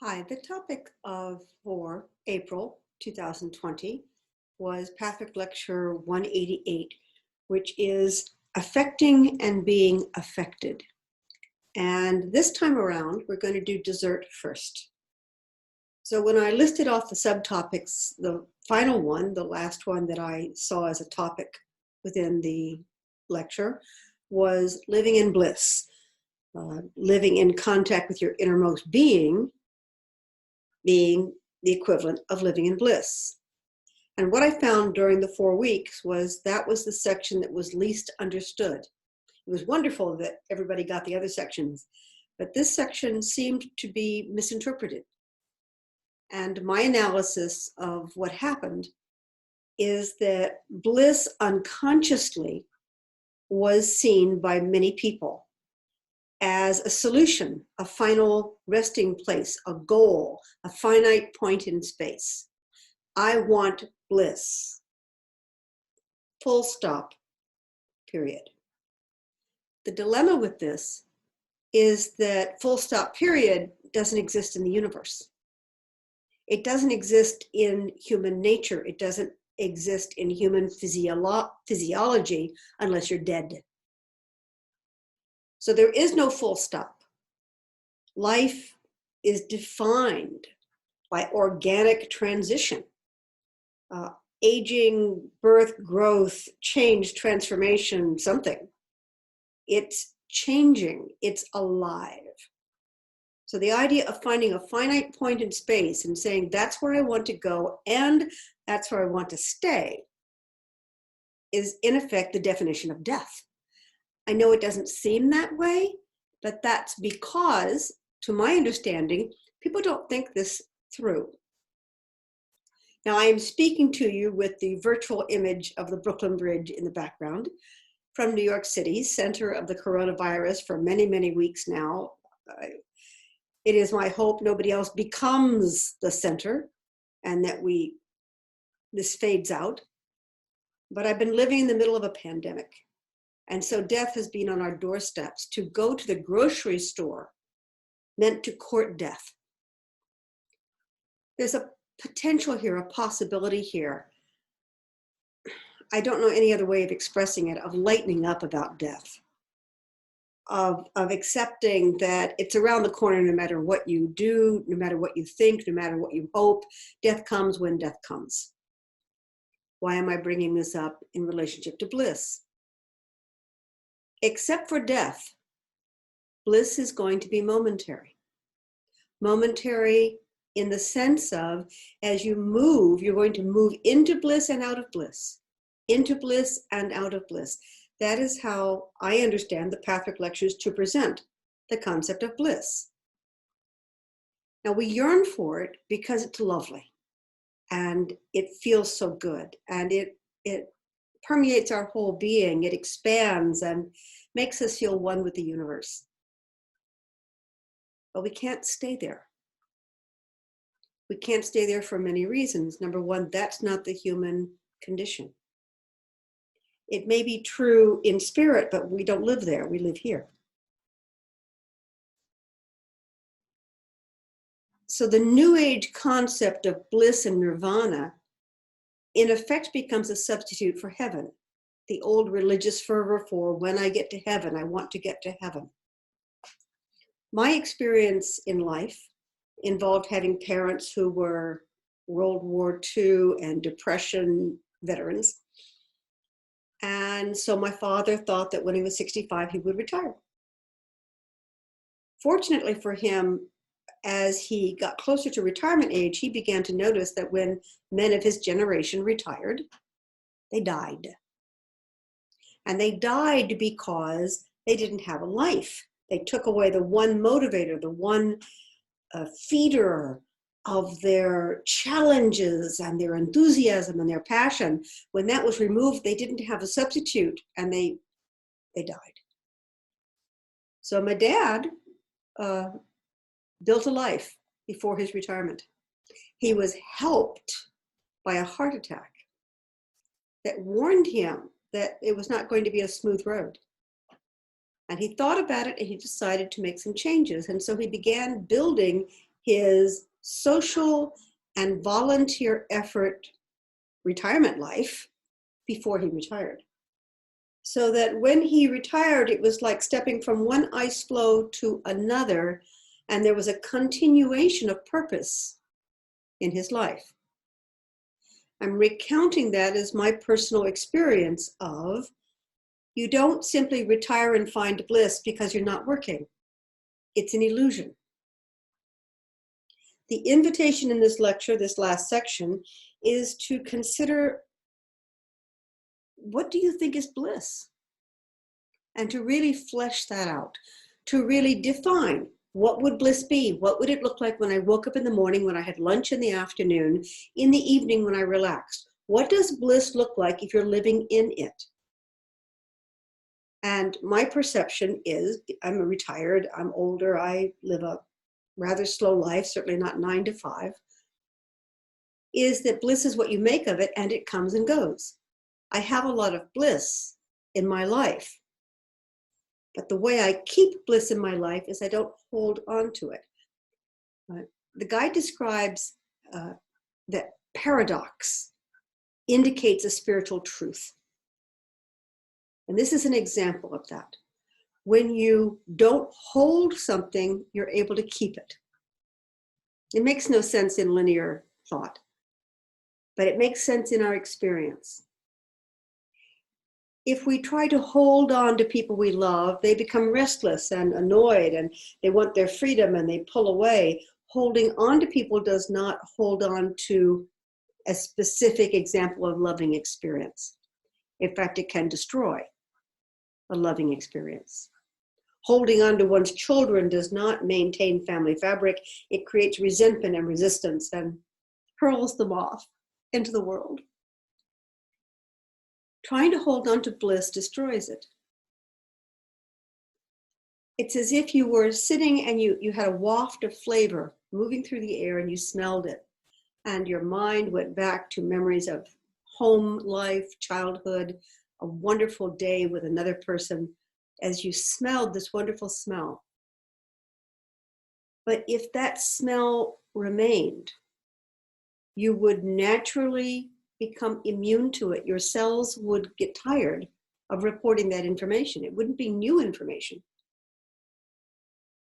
Hi, the topic for April 2020 was Patrick Lecture 188, which is affecting and being affected. And this time around, we're going to do dessert first. So when I listed off the subtopics, the final one, the last one that I saw as a topic within the lecture, was living in bliss, living in contact with your innermost being the equivalent of living in bliss. And what I found during the 4 weeks was that was the section that was least understood. It was wonderful that everybody got the other sections, but this section seemed to be misinterpreted. And my analysis of what happened is that bliss unconsciously was seen by many people as a solution, a final resting place, a goal, a finite point in space. I want bliss. Full stop, period. The dilemma with this is that full stop, period, doesn't exist in the universe. It doesn't exist in human nature. It doesn't exist in human physiology unless you're dead. So there is no full stop. Life is defined by organic transition, aging, birth, growth, change, transformation, something. It's changing, it's alive. So the idea of finding a finite point in space and saying that's where I want to go and that's where I want to stay is in effect the definition of death. I know it doesn't seem that way, but that's because, to my understanding, people don't think this through. Now, I am speaking to you with the virtual image of the Brooklyn Bridge in the background from New York City, center of the coronavirus for many, many weeks now. It is my hope nobody else becomes the center and that this fades out. But I've been living in the middle of a pandemic. And so death has been on our doorsteps. To go to the grocery store meant to court death. There's a potential here, a possibility here. I don't know any other way of expressing it, of lightening up about death, of accepting that it's around the corner no matter what you do, no matter what you think, no matter what you hope. Death comes when death comes. Why am I bringing this up in relationship to bliss? Except for death, bliss is going to be momentary. Momentary in the sense of, as you move, you're going to move into bliss and out of bliss, into bliss and out of bliss. That is how I understand the Patrick Lectures to present the concept of bliss. Now we yearn for it because it's lovely and it feels so good and it permeates our whole being. It expands and makes us feel one with the universe. But we can't stay there. We can't stay there for many reasons. Number one, that's not the human condition. It may be true in spirit, but we don't live there. We live here. So the New Age concept of bliss and nirvana in effect becomes a substitute for heaven. The old religious fervor for when I get to heaven, I want to get to heaven. My experience in life involved having parents who were World War II and Depression veterans. And so my father thought that when he was 65, he would retire. Fortunately for him, as he got closer to retirement age, he began to notice that when men of his generation retired, they died. And they died because they didn't have a life. They took away the one motivator, the one feeder of their challenges and their enthusiasm and their passion. When that was removed, they didn't have a substitute and they died. So my dad built a life before his retirement. He was helped by a heart attack that warned him that it was not going to be a smooth road. And he thought about it and he decided to make some changes. And so he began building his social and volunteer effort retirement life before he retired. So that when he retired, it was like stepping from one ice floe to another, and there was a continuation of purpose in his life. I'm recounting that as my personal experience of, you don't simply retire and find bliss because you're not working. It's an illusion. The invitation in this lecture, this last section, is to consider, what do you think is bliss? And to really flesh that out, to really define, what would bliss be? What would it look like when I woke up in the morning, when I had lunch in the afternoon, in the evening when I relaxed? What does bliss look like if you're living in it? And my perception is, I'm retired, I'm older, I live a rather slow life, certainly not 9 to 5, is that bliss is what you make of it, and it comes and goes. I have a lot of bliss in my life, but the way I keep bliss in my life is I don't hold on to it. The guide describes that paradox indicates a spiritual truth. And this is an example of that. When you don't hold something, you're able to keep it. It makes no sense in linear thought, but it makes sense in our experience. If we try to hold on to people we love, they become restless and annoyed, and they want their freedom and they pull away. Holding on to people does not hold on to a specific example of loving experience. In fact, it can destroy a loving experience. Holding on to one's children does not maintain family fabric. It creates resentment and resistance and hurls them off into the world. Trying to hold on to bliss destroys it. It's as if you were sitting and you had a waft of flavor moving through the air and you smelled it. And your mind went back to memories of home life, childhood, a wonderful day with another person as you smelled this wonderful smell. But if that smell remained, you would naturally become immune to it. Your cells would get tired of reporting that information. It wouldn't be new information.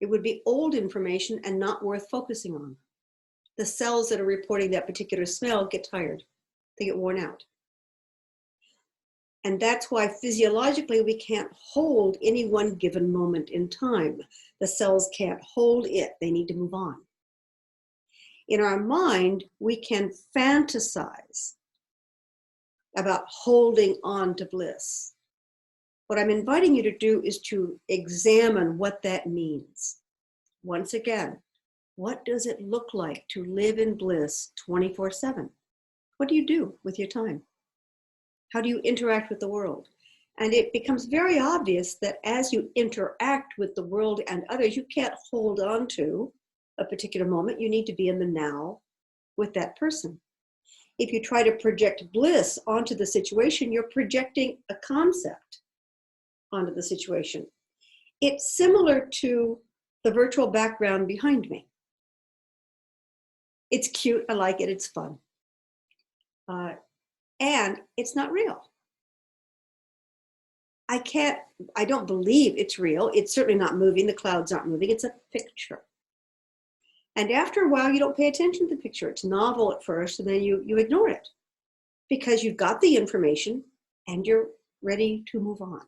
It would be old information and not worth focusing on. The cells that are reporting that particular smell get tired. They get worn out. And that's why physiologically we can't hold any one given moment in time. The cells can't hold it. They need to move on. In our mind, we can fantasize about holding on to bliss. What I'm inviting you to do is to examine what that means. Once again, what does it look like to live in bliss 24/7? What do you do with your time? How do you interact with the world? And it becomes very obvious that as you interact with the world and others, you can't hold on to a particular moment. You need to be in the now with that person. If you try to project bliss onto the situation, you're projecting a concept onto the situation. It's similar to the virtual background behind me. It's cute, I like it, it's fun. And it's not real. I don't believe it's real. It's certainly not moving, the clouds aren't moving, it's a picture. And after a while, you don't pay attention to the picture. It's novel at first, and then you ignore it because you've got the information and you're ready to move on.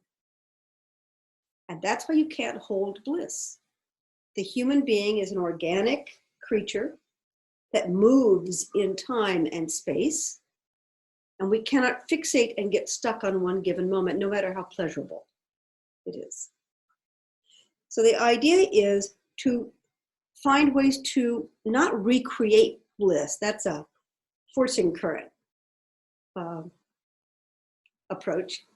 And that's why you can't hold bliss. The human being is an organic creature that moves in time and space, and we cannot fixate and get stuck on one given moment, no matter how pleasurable it is. So the idea is to find ways to not recreate bliss. That's a forcing current approach.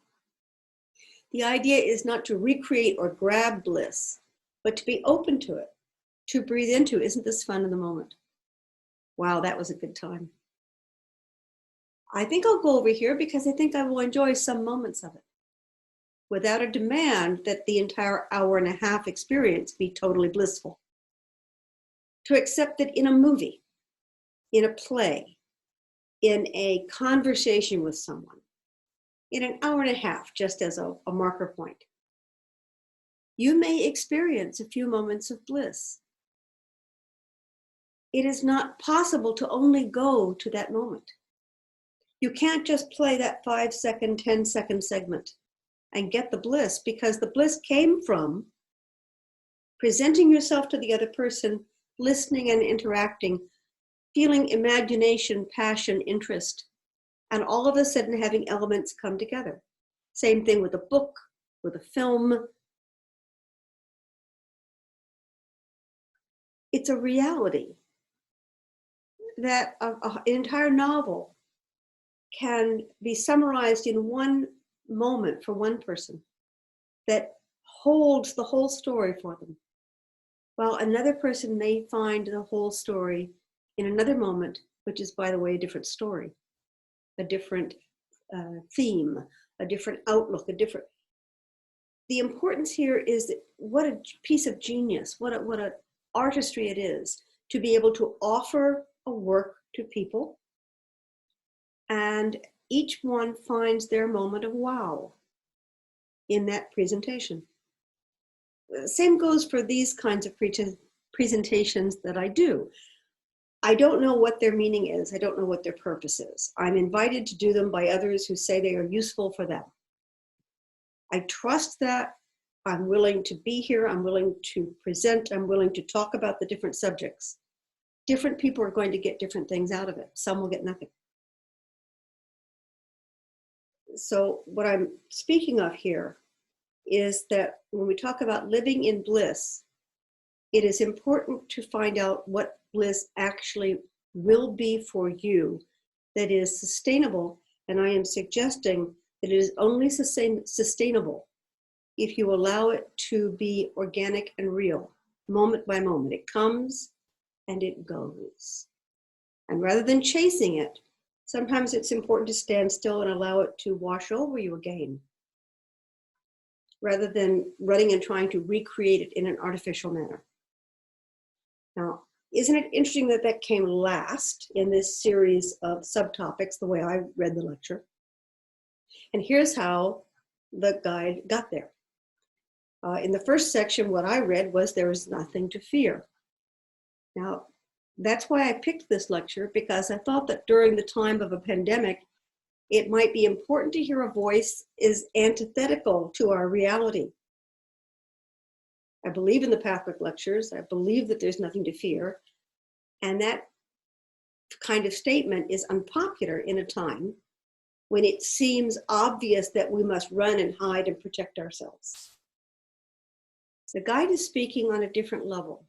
The idea is not to recreate or grab bliss, but to be open to it, to breathe into, isn't this fun in the moment? Wow, that was a good time. I think I'll go over here because I think I will enjoy some moments of it without a demand that the entire hour and a half experience be totally blissful. to accept that in a movie, in a play, in a conversation with someone, in an hour and a half, just as a marker point, you may experience a few moments of bliss. It is not possible to only go to that moment. You can't just play that 5-second, 10-second segment and get the bliss, because the bliss came from presenting yourself to the other person, listening and interacting, feeling imagination, passion, interest, and all of a sudden having elements come together. Same thing with a book, with a film. It's a reality that an entire novel can be summarized in one moment for one person that holds the whole story for them, while another person may find the whole story in another moment, which is, by the way, a different story, a different theme, a different outlook, The importance here is that what a piece of genius, what a artistry it is to be able to offer a work to people, and each one finds their moment of wow in that presentation. Same goes for these kinds of presentations that I do. I don't know what their meaning is. I don't know what their purpose is. I'm invited to do them by others who say they are useful for them. I trust that. I'm willing to be here. I'm willing to present. I'm willing to talk about the different subjects. Different people are going to get different things out of it. Some will get nothing. So what I'm speaking of here is that when we talk about living in bliss, it is important to find out what bliss actually will be for you that is sustainable. And I am suggesting that it is only sustainable if you allow it to be organic and real, moment by moment. It comes and it goes. And rather than chasing it, sometimes it's important to stand still and allow it to wash over you again, rather than running and trying to recreate it in an artificial manner. Now, isn't it interesting that that came last in this series of subtopics, the way I read the lecture? And here's how the guide got there. In the first section, what I read was there is nothing to fear. Now, that's why I picked this lecture, because I thought that during the time of a pandemic, it might be important to hear a voice is antithetical to our reality. I believe in the Pathwick lectures. I believe that there's nothing to fear. And that kind of statement is unpopular in a time when it seems obvious that we must run and hide and protect ourselves. The guide is speaking on a different level.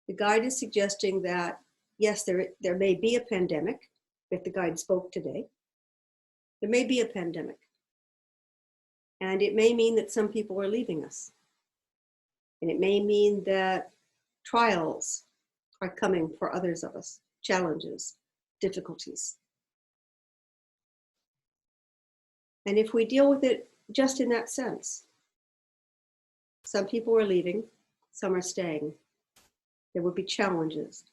The guide is suggesting that, yes, there may be a pandemic, if the guide spoke today. There may be a pandemic. And it may mean that some people are leaving us. And it may mean that trials are coming for others of us, challenges, difficulties. And if we deal with it just in that sense, some people are leaving, some are staying. There will be challenges.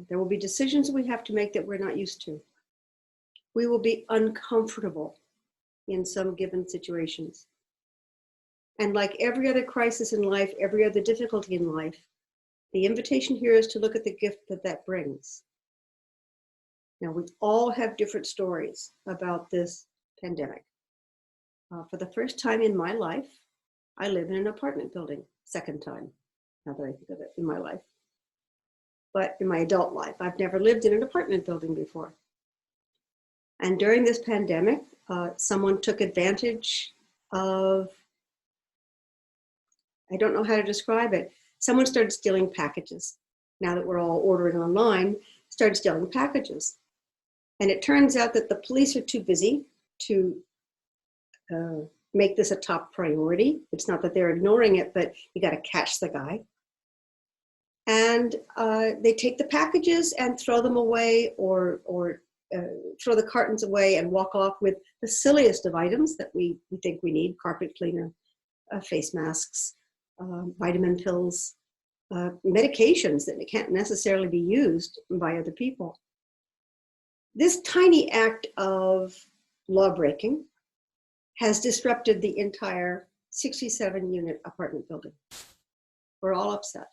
There will be decisions we have to make that we're not used to. We will be uncomfortable in some given situations. And like every other crisis in life, every other difficulty in life, the invitation here is to look at the gift that that brings. Now, we all have different stories about this pandemic. For the first time in my life, I live in an apartment building, second time, now that I think of it, in my life. But in my adult life, I've never lived in an apartment building before. And during this pandemic, someone took advantage of, I don't know how to describe it. Someone started stealing packages. Now that we're all ordering online, started stealing packages. And it turns out that the police are too busy to make this a top priority. It's not that they're ignoring it, but you got to catch the guy. And they take the packages and throw them away, or throw the cartons away and walk off with the silliest of items that we think we need: carpet cleaner, face masks, vitamin pills, medications that can't necessarily be used by other people. This tiny act of law breaking has disrupted the entire 67-unit apartment building. We're all upset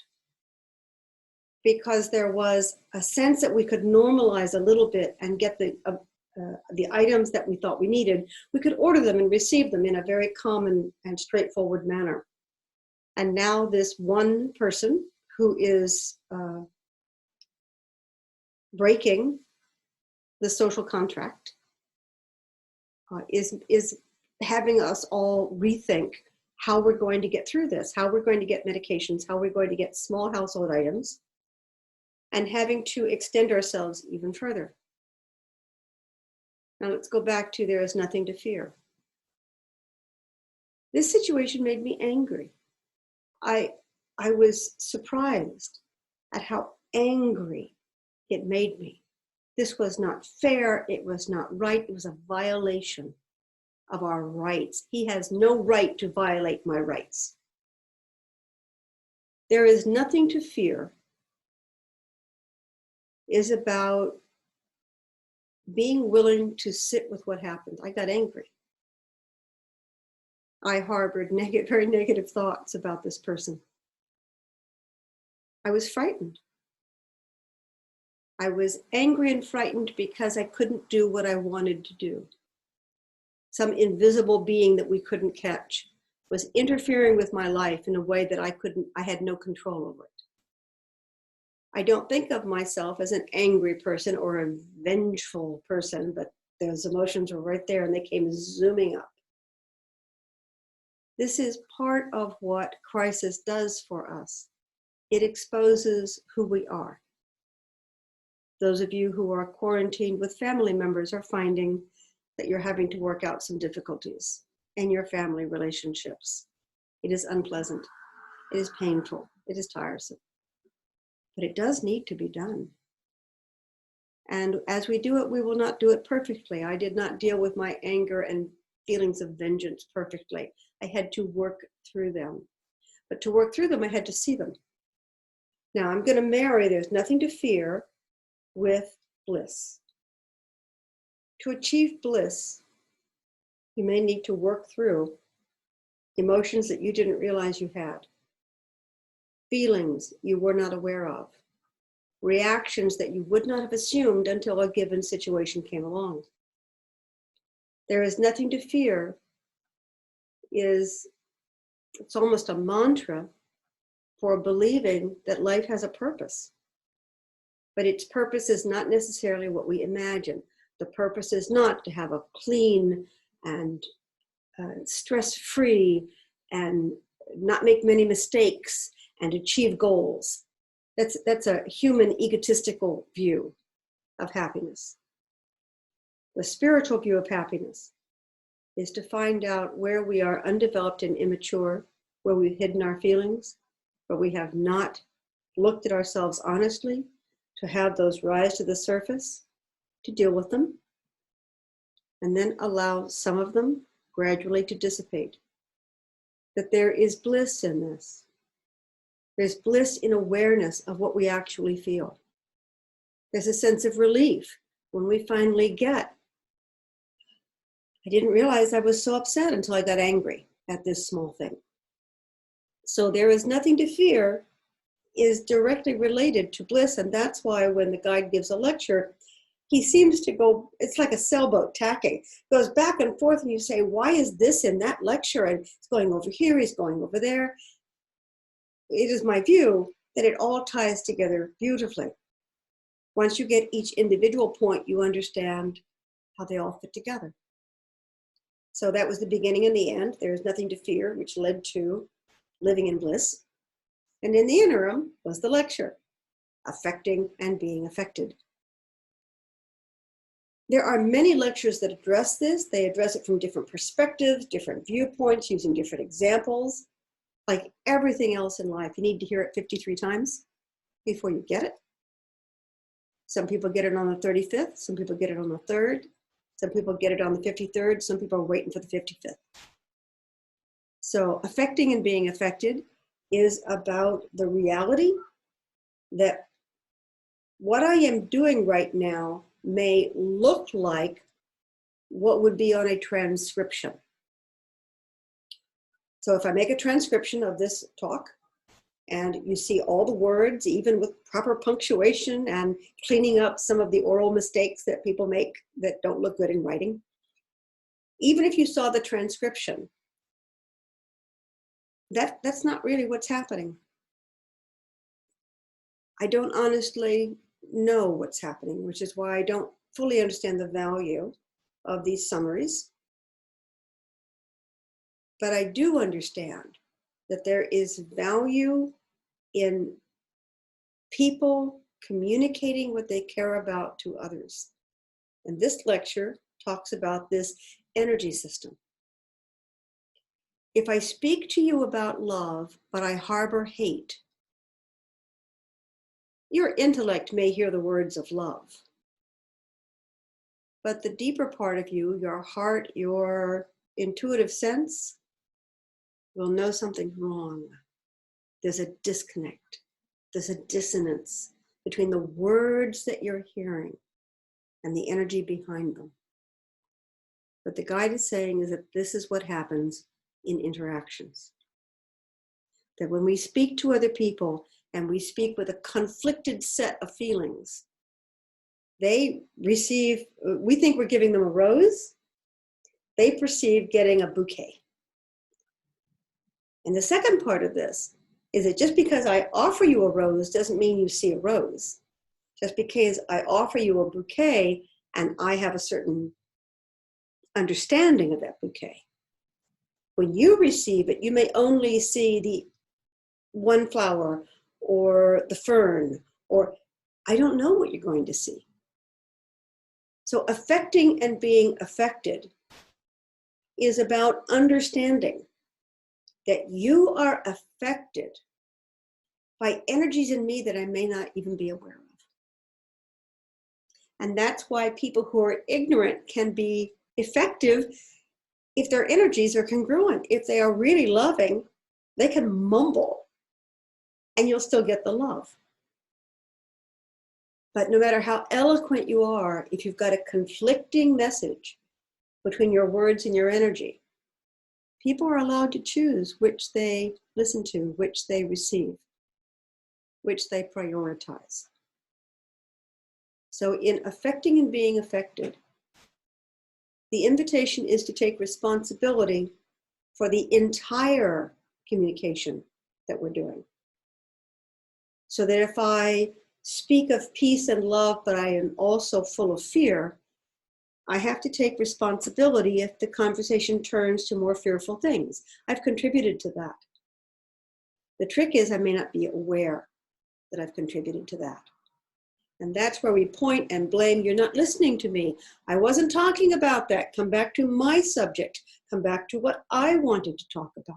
because there was a sense that we could normalize a little bit and get the items that we thought we needed. We could order them and receive them in a very common and straightforward manner. And now this one person who is breaking the social contract is having us all rethink how we're going to get through this, how we're going to get medications, how we're going to get small household items, and having to extend ourselves even further. Now let's go back to there is nothing to fear. This situation made me angry. I was surprised at how angry it made me. This was not fair. It was not right. It was a violation of our rights. He has no right to violate my rights. There is nothing to fear is about being willing to sit with what happened. I got angry. I harbored very negative thoughts about this person. I was frightened. I was angry and frightened because I couldn't do what I wanted to do. Some invisible being that we couldn't catch was interfering with my life in a way that I had no control over it. I don't think of myself as an angry person or a vengeful person, but those emotions were right there and they came zooming up. This is part of what crisis does for us. It exposes who we are. Those of you who are quarantined with family members are finding that you're having to work out some difficulties in your family relationships. It is unpleasant. It is painful. It is tiresome. But it does need to be done. And as we do it, we will not do it perfectly. I did not deal with my anger and feelings of vengeance perfectly. I had to work through them. But to work through them, I had to see them. Now I'm going to marry there's nothing to fear with bliss. To achieve bliss, you may need to work through emotions that you didn't realize you had, feelings you were not aware of, reactions that you would not have assumed until a given situation came along. There is nothing to fear it's almost a mantra for believing that life has a purpose. But its purpose is not necessarily what we imagine. The purpose is not to have a clean and stress-free and not make many mistakes and achieve goals. That's a human egotistical view of happiness. The spiritual view of happiness is to find out where we are undeveloped and immature, where we've hidden our feelings, where we have not looked at ourselves honestly, to have those rise to the surface, to deal with them, and then allow some of them gradually to dissipate. That there is bliss in this. There's bliss in awareness of what we actually feel. There's a sense of relief when we finally get, I didn't realize I was so upset until I got angry at this small thing. So there is nothing to fear is directly related to bliss. And that's why when the guide gives a lecture, he seems to go, it's like a sailboat tacking, goes back and forth and you say, why is this in that lecture? And it's going over here, he's going over there. It is my view that it all ties together beautifully. Once you get each individual point, you understand how they all fit together. So that was the beginning and the end. There is nothing to fear, which led to living in bliss. And in the interim was the lecture, affecting and being affected. There are many lectures that address this. They address it from different perspectives, different viewpoints, using different examples. Like everything else in life, you need to hear it 53 times before you get it. Some people get it on the 35th, some people get it on the 3rd, some people get it on the 53rd, some people are waiting for the 55th. So affecting and being affected is about the reality that what I am doing right now may look like what would be on a transcription. So if I make a transcription of this talk, and you see all the words, even with proper punctuation and cleaning up some of the oral mistakes that people make that don't look good in writing, even if you saw the transcription, that's not really what's happening. I don't honestly know what's happening, which is why I don't fully understand the value of these summaries. But I do understand that there is value in people communicating what they care about to others. And this lecture talks about this energy system. If I speak to you about love, but I harbor hate, your intellect may hear the words of love. But the deeper part of you, your heart, your intuitive sense, will know something's wrong. There's a disconnect. There's a dissonance between the words that you're hearing and the energy behind them. What the guide is saying is that this is what happens in interactions. That when we speak to other people and we speak with a conflicted set of feelings, they receive, we think we're giving them a rose, they perceive getting a bouquet. And the second part of this is that just because I offer you a rose doesn't mean you see a rose. Just because I offer you a bouquet and I have a certain understanding of that bouquet. When you receive it, you may only see the one flower or the fern, or I don't know what you're going to see. So affecting and being affected is about understanding that you are affected by energies in me that I may not even be aware of. And that's why people who are ignorant can be effective if their energies are congruent. If they are really loving, they can mumble and you'll still get the love. But no matter how eloquent you are, if you've got a conflicting message between your words and your energy, people are allowed to choose which they listen to, which they receive, which they prioritize. So in affecting and being affected, the invitation is to take responsibility for the entire communication that we're doing. So that if I speak of peace and love, but I am also full of fear, I have to take responsibility if the conversation turns to more fearful things. I've contributed to that. The trick is I may not be aware that I've contributed to that. And that's where we point and blame. You're not listening to me. I wasn't talking about that. Come back to my subject. Come back to what I wanted to talk about.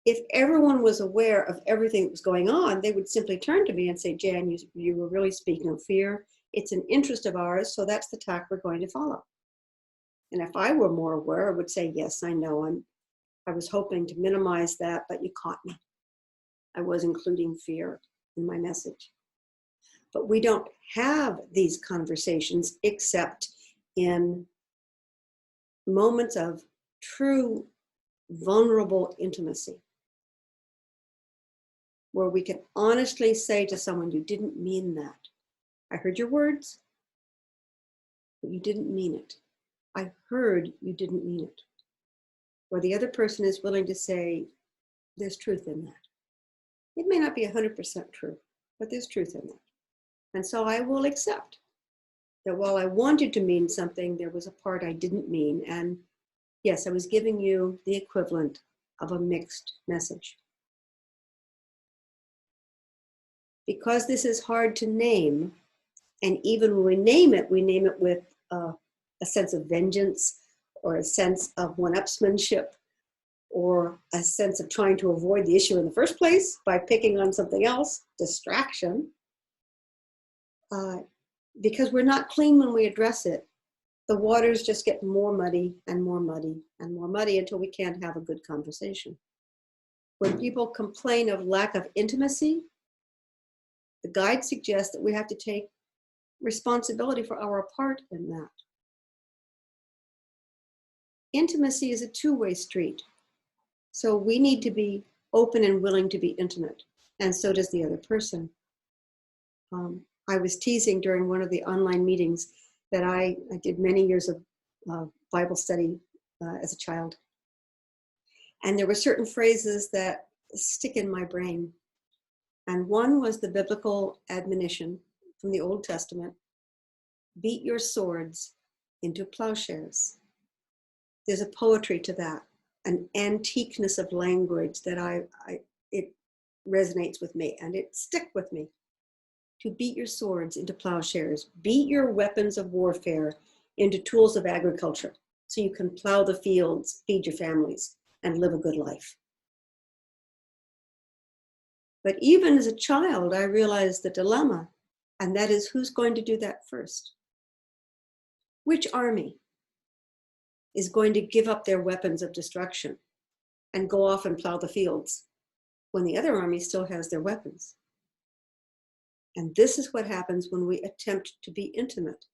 If everyone was aware of everything that was going on, they would simply turn to me and say, Jan, you were really speaking of fear. It's an interest of ours, so that's the tack we're going to follow. And if I were more aware, I would say, yes, I know. I was hoping to minimize that, but you caught me. I was including fear in my message. But we don't have these conversations except in moments of true vulnerable intimacy, where we can honestly say to someone, you didn't mean that. I heard your words, but you didn't mean it. I heard you didn't mean it. Or the other person is willing to say, there's truth in that. It may not be 100% true, but there's truth in that. And so I will accept that while I wanted to mean something, there was a part I didn't mean. And yes, I was giving you the equivalent of a mixed message. Because this is hard to name, and even when we name it with a sense of vengeance or a sense of one-upsmanship or a sense of trying to avoid the issue in the first place by picking on something else, distraction. Because we're not clean when we address it, the waters just get more muddy and more muddy and more muddy until we can't have a good conversation. When people complain of lack of intimacy, the guide suggests that we have to take responsibility for our part in that. Intimacy is a two-way street. So we need to be open and willing to be intimate, and so does the other person. I was teasing during one of the online meetings that I did many years of Bible study as a child. And there were certain phrases that stick in my brain. And one was the biblical admonition from the Old Testament: beat your swords into plowshares. There's a poetry to that, an antiqueness of language that it resonates with me, and it stick with me. To beat your swords into plowshares, beat your weapons of warfare into tools of agriculture, so you can plow the fields, feed your families, and live a good life. But even as a child, I realized the dilemma, and that is, who's going to do that first? Which army is going to give up their weapons of destruction and go off and plow the fields when the other army still has their weapons? And this is what happens when we attempt to be intimate.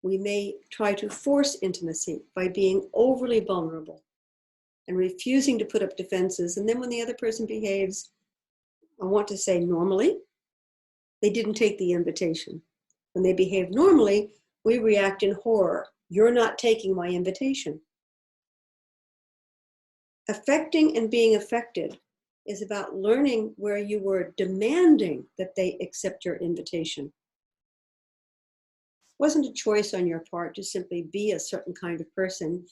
We may try to force intimacy by being overly vulnerable and refusing to put up defenses. And then when the other person behaves, I want to say normally, they didn't take the invitation. When they behave normally, we react in horror. You're not taking my invitation. Affecting and being affected is about learning where you were demanding that they accept your invitation. It wasn't a choice on your part to simply be a certain kind of person.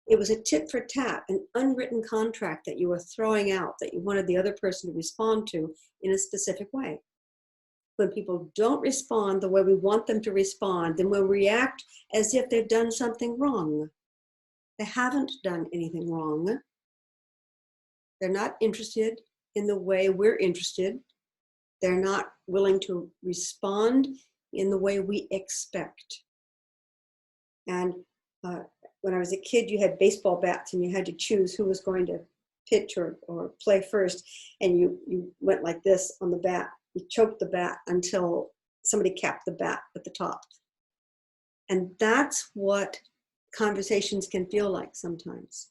It was a tit for tat, an unwritten contract that you were throwing out, that you wanted the other person to respond to in a specific way. When people don't respond the way we want them to respond, then we'll react as if they've done something wrong. They haven't done anything wrong. They're not interested in the way we're interested. They're not willing to respond in the way we expect. And when I was a kid, you had baseball bats and you had to choose who was going to pitch or play first. And you went like this on the bat. You choked the bat until somebody capped the bat at the top. And that's what conversations can feel like sometimes.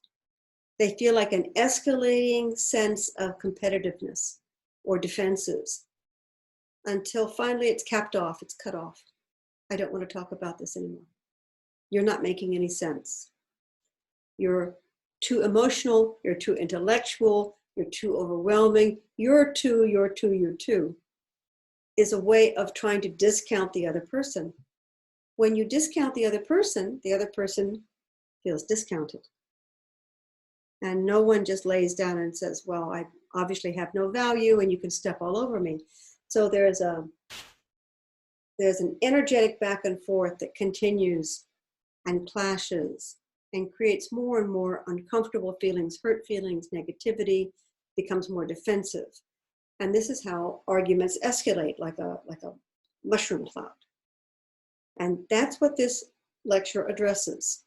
They feel like an escalating sense of competitiveness or defenses until finally it's capped off, it's cut off. I don't want to talk about this anymore. You're not making any sense. You're too emotional, you're too intellectual, you're too overwhelming, you're too, is a way of trying to discount the other person. When you discount the other person feels discounted. And no one just lays down and says, well, I obviously have no value and you can step all over me. So there's an energetic back and forth that continues and clashes and creates more and more uncomfortable feelings, hurt feelings, negativity, becomes more defensive. And this is how arguments escalate, like a mushroom cloud. And that's what this lecture addresses.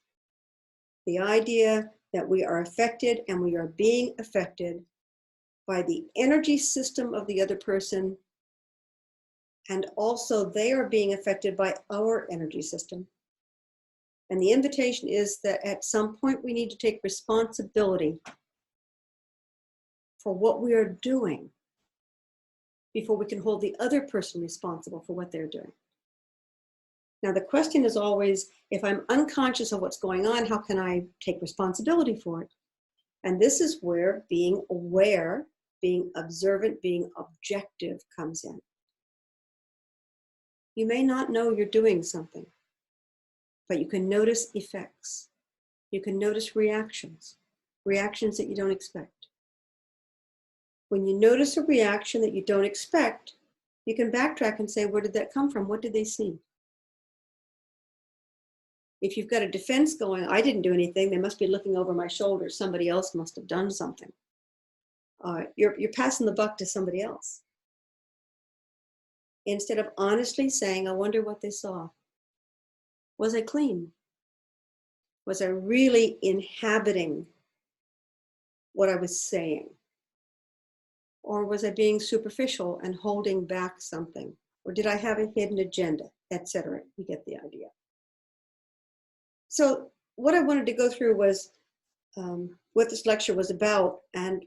The idea that we are affected and we are being affected by the energy system of the other person, and also they are being affected by our energy system. And the invitation is that at some point we need to take responsibility for what we are doing before we can hold the other person responsible for what they're doing. Now, the question is always, if I'm unconscious of what's going on, how can I take responsibility for it? And this is where being aware, being observant, being objective comes in. You may not know you're doing something, but you can notice effects. You can notice reactions that you don't expect. When you notice a reaction that you don't expect, you can backtrack and say, where did that come from? What did they see? If you've got a defense going, I didn't do anything, they must be looking over my shoulder, somebody else must have done something. You're passing the buck to somebody else. Instead of honestly saying, I wonder what they saw. Was I clean? Was I really inhabiting what I was saying? Or was I being superficial and holding back something? Or did I have a hidden agenda, etc.? You get the idea. So what I wanted to go through was what this lecture was about. And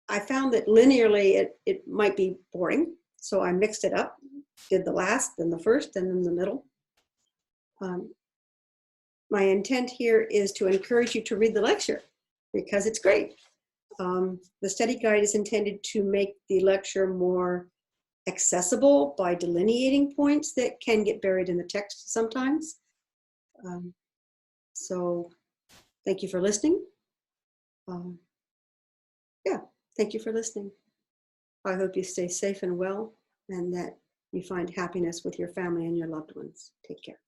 I found that linearly it might be boring. So I mixed it up, did the last, then the first, and then the middle. My intent here is to encourage you to read the lecture because it's great. The study guide is intended to make the lecture more accessible by delineating points that can get buried in the text sometimes. So thank you for listening. Yeah, thank you for listening. I hope you stay safe and well and that you find happiness with your family and your loved ones. Take care.